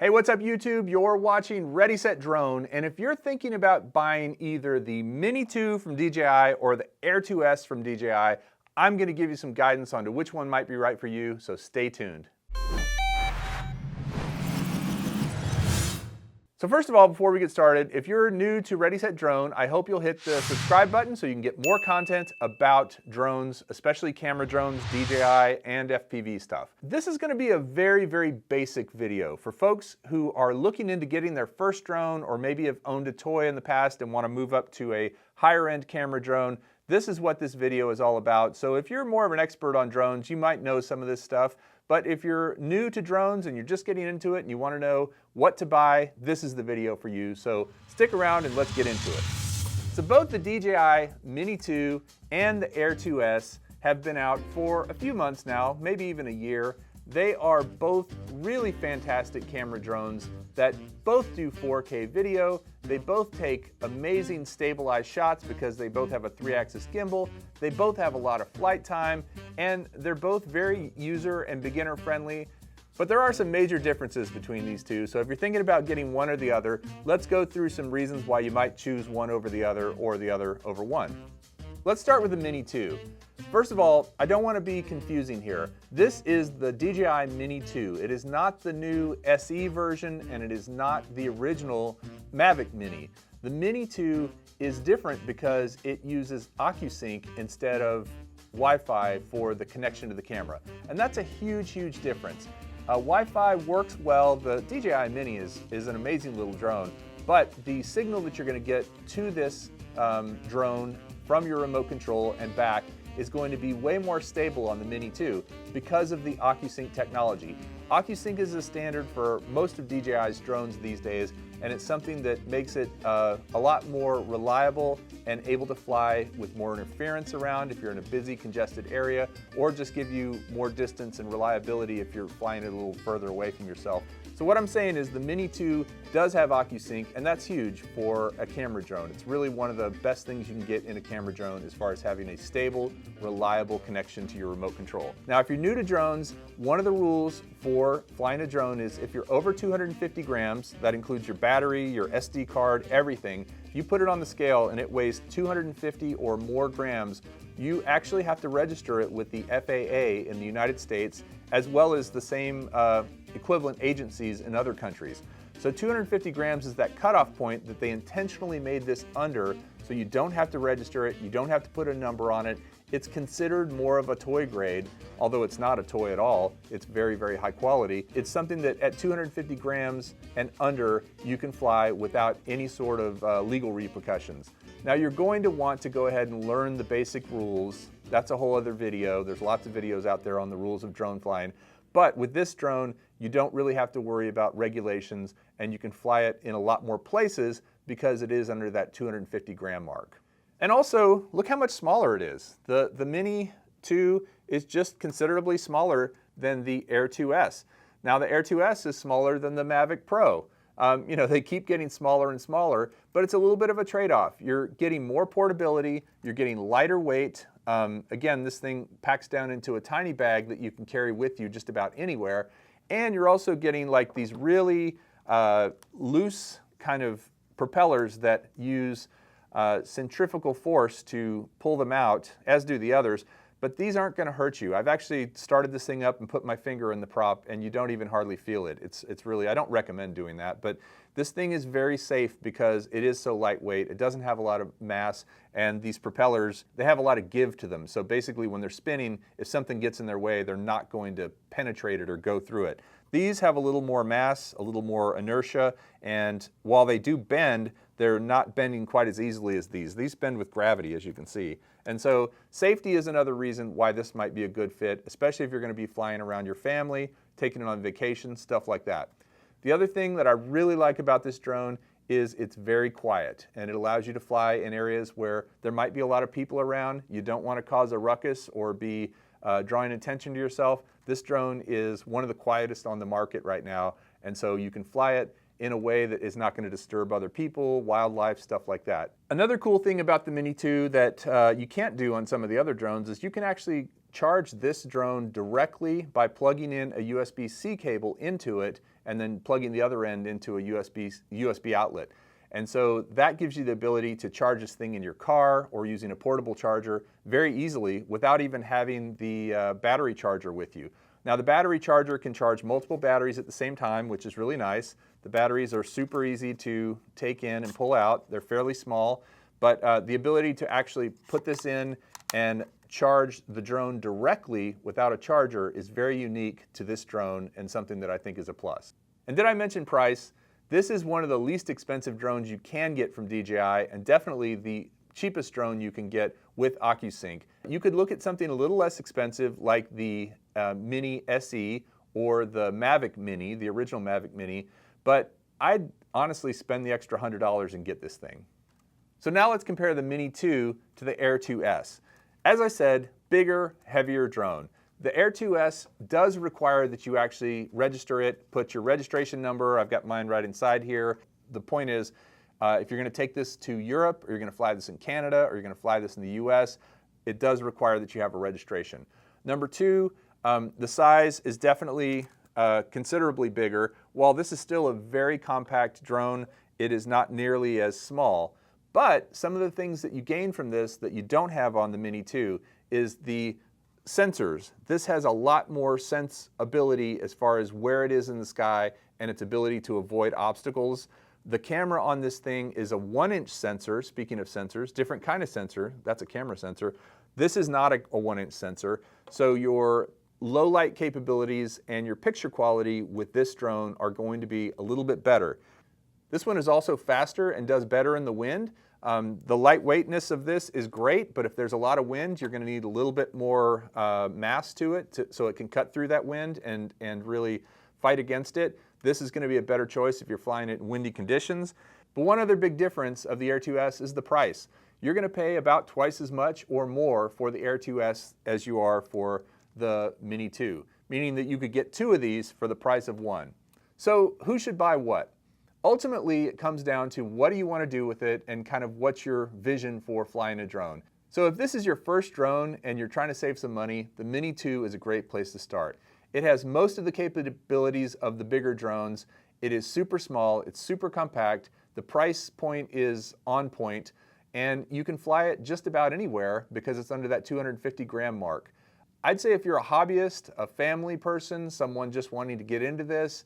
Hey, what's up YouTube? You're watching Ready Set Drone, and if you're thinking about buying either the Mini 2 from DJI or the Air 2S from DJI, I'm going to give you some guidance on to which one might be right for you, so stay tuned. So first of all, before we get started, if you're new to Ready Set Drone, I hope you'll hit the subscribe button so you can get more content about drones, especially camera drones, DJI, and FPV stuff. This is going to be a very, very basic video for folks who are looking into getting their first drone or maybe have owned a toy in the past and want to move up to a higher end camera drone. This is what this video is all about. So if you're more of an expert on drones, you might know some of this stuff. But if you're new to drones and you're just getting into it and you want to know what to buy, this is the video for you. So stick around and let's get into it. So both the DJI Mini 2 and the Air 2S have been out for a few months now, maybe even a year. They are both really fantastic camera drones that both do 4K video. They both take amazing stabilized shots because they both have a 3-axis gimbal. They both have a lot of flight time, and they're both very user and beginner friendly. But there are some major differences between these two. So if you're thinking about getting one or the other, let's go through some reasons why you might choose one over the other or the other over one. Let's start with the Mini 2. First of all, I don't want to be confusing here. This is the DJI Mini 2. It is not the new SE version, and it is not the original Mavic Mini. The Mini 2 is different because it uses OcuSync instead of Wi-Fi for the connection to the camera. And that's a huge, huge difference. Wi-Fi works well. The DJI Mini is an amazing little drone, but the signal that you're going to get to this drone from your remote control and back is going to be way more stable on the Mini 2 because of the OcuSync technology. OcuSync is a standard for most of DJI's drones these days, and it's something that makes it a lot more reliable and able to fly with more interference around if you're in a busy, congested area, or just give you more distance and reliability if you're flying it a little further away from yourself. So what I'm saying is the Mini 2 does have OcuSync, and that's huge for a camera drone. It's really one of the best things you can get in a camera drone as far as having a stable, reliable connection to your remote control. Now, if you're new to drones, one of the rules for flying a drone is if you're over 250 grams, that includes your battery, your SD card, everything, you put it on the scale and it weighs 250 or more grams, you actually have to register it with the FAA in the United States, as well as the same equivalent agencies in other countries. So 250 grams is that cutoff point that they intentionally made this under, so you don't have to register it, you don't have to put a number on it. It's considered more of a toy grade, although it's not a toy at all. It's very, very high quality. It's something that at 250 grams and under, you can fly without any sort of legal repercussions. Now you're going to want to go ahead and learn the basic rules. That's a whole other video. There's lots of videos out there on the rules of drone flying. But with this drone, you don't really have to worry about regulations, and you can fly it in a lot more places because it is under that 250 gram mark. And also, look how much smaller it is. The Mini 2 is just considerably smaller than the Air 2S. Now the Air 2S is smaller than the Mavic Pro. You know, they keep getting smaller and smaller, but it's a little bit of a trade-off. You're getting more portability, you're getting lighter weight. Again, this thing packs down into a tiny bag that you can carry with you just about anywhere. And you're also getting like these really loose kind of propellers that use centrifugal force to pull them out, as do the others. But these aren't going to hurt you. I've actually started this thing up and put my finger in the prop, and you don't even hardly feel it. It's really, I don't recommend doing that, but this thing is very safe because it is so lightweight. It doesn't have a lot of mass, and these propellers, they have a lot of give to them. So basically when they're spinning, if something gets in their way, they're not going to penetrate it or go through it. These have a little more mass, a little more inertia, and while they do bend, they're not bending quite as easily as these. These bend with gravity, as you can see. And so safety is another reason why this might be a good fit, especially if you're going to be flying around your family, taking it on vacation, stuff like that. The other thing that I really like about this drone is it's very quiet, and it allows you to fly in areas where there might be a lot of people around. You don't want to cause a ruckus or be drawing attention to yourself. This drone is one of the quietest on the market right now, and so you can fly it in a way that is not going to disturb other people, wildlife, stuff like that. Another cool thing about the Mini 2 that you can't do on some of the other drones is you can actually charge this drone directly by plugging in a USB-C cable into it and then plugging the other end into a USB outlet. And so that gives you the ability to charge this thing in your car or using a portable charger very easily without even having the battery charger with you. Now the battery charger can charge multiple batteries at the same time, which is really nice. The batteries are super easy to take in and pull out. They're fairly small, but the ability to actually put this in and charge the drone directly without a charger is very unique to this drone and something that I think is a plus. And did I mention price? This is one of the least expensive drones you can get from DJI, and definitely the cheapest drone you can get with OcuSync. You could look at something a little less expensive like the Mini SE or the Mavic Mini, the original Mavic Mini, but I'd honestly spend the extra $100 and get this thing. So now let's compare the Mini 2 to the Air 2S. As I said, bigger, heavier drone. The Air 2S does require that you actually register it, put your registration number. I've got mine right inside here. The point is, if you're going to take this to Europe, or you're going to fly this in Canada, or you're going to fly this in the US, it does require that you have a registration. Number two, the size is definitely considerably bigger. While this is still a very compact drone, it is not nearly as small. But some of the things that you gain from this that you don't have on the Mini 2 is the sensors. This has a lot more sense ability as far as where it is in the sky and its ability to avoid obstacles. The camera on this thing is a 1-inch sensor. Speaking of sensors, different kind of sensor. That's a camera sensor. This is not a 1-inch sensor. So your low light capabilities and your picture quality with this drone are going to be a little bit better. This one is also faster and does better in the wind. The lightweightness of this is great, but if there's a lot of wind, you're going to need a little bit more mass to it so it can cut through that wind and really fight against it. This is going to be a better choice if you're flying it in windy conditions. But one other big difference of the Air 2S is the price. You're going to pay about twice as much or more for the Air 2S as you are for the Mini 2, meaning that you could get two of these for the price of one. So who should buy what? Ultimately, it comes down to what do you want to do with it and kind of what's your vision for flying a drone. So if this is your first drone and you're trying to save some money, the Mini 2 is a great place to start. It has most of the capabilities of the bigger drones. It is super small, it's super compact, the price point is on point, and you can fly it just about anywhere because it's under that 250 gram mark. I'd say if you're a hobbyist, a family person, someone just wanting to get into this,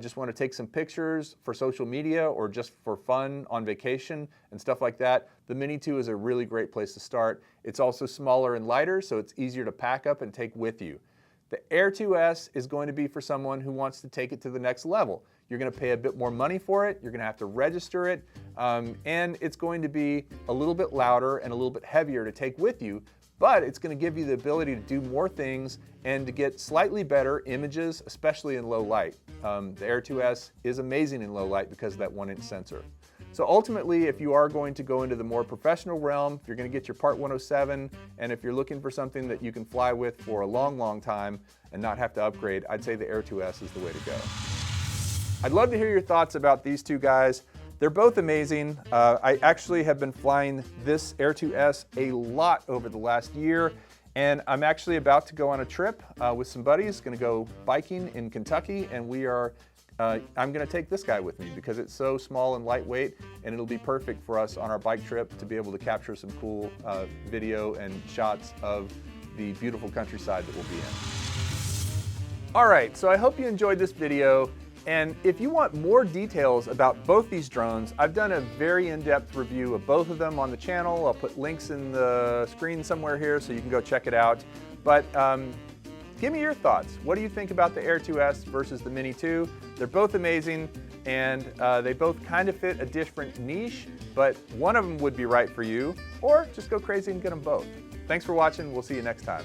just want to take some pictures for social media or just for fun on vacation and stuff like that, the Mini 2 is a really great place to start. It's also smaller and lighter, so it's easier to pack up and take with you. The Air 2S is going to be for someone who wants to take it to the next level. You're going to pay a bit more money for it, you're going to have to register it, and it's going to be a little bit louder and a little bit heavier to take with you, but it's going to give you the ability to do more things and to get slightly better images, especially in low light. The Air 2S is amazing in low light because of that 1-inch sensor. So ultimately, if you are going to go into the more professional realm, if you're going to get your Part 107, and if you're looking for something that you can fly with for a long, long time and not have to upgrade, I'd say the Air 2S is the way to go. I'd love to hear your thoughts about these two guys. They're both amazing. I actually have been flying this Air 2S a lot over the last year, and I'm actually about to go on a trip with some buddies, going to go biking in Kentucky, and I'm going to take this guy with me because it's so small and lightweight, and it'll be perfect for us on our bike trip to be able to capture some cool video and shots of the beautiful countryside that we'll be in. All right, so I hope you enjoyed this video. And if you want more details about both these drones, I've done a very in-depth review of both of them on the channel. I'll put links in the screen somewhere here so you can go check it out. But give me your thoughts. What do you think about the Air 2S versus the Mini 2? They're both amazing, and they both kind of fit a different niche, but one of them would be right for you, or just go crazy and get them both. Thanks for watching. We'll see you next time.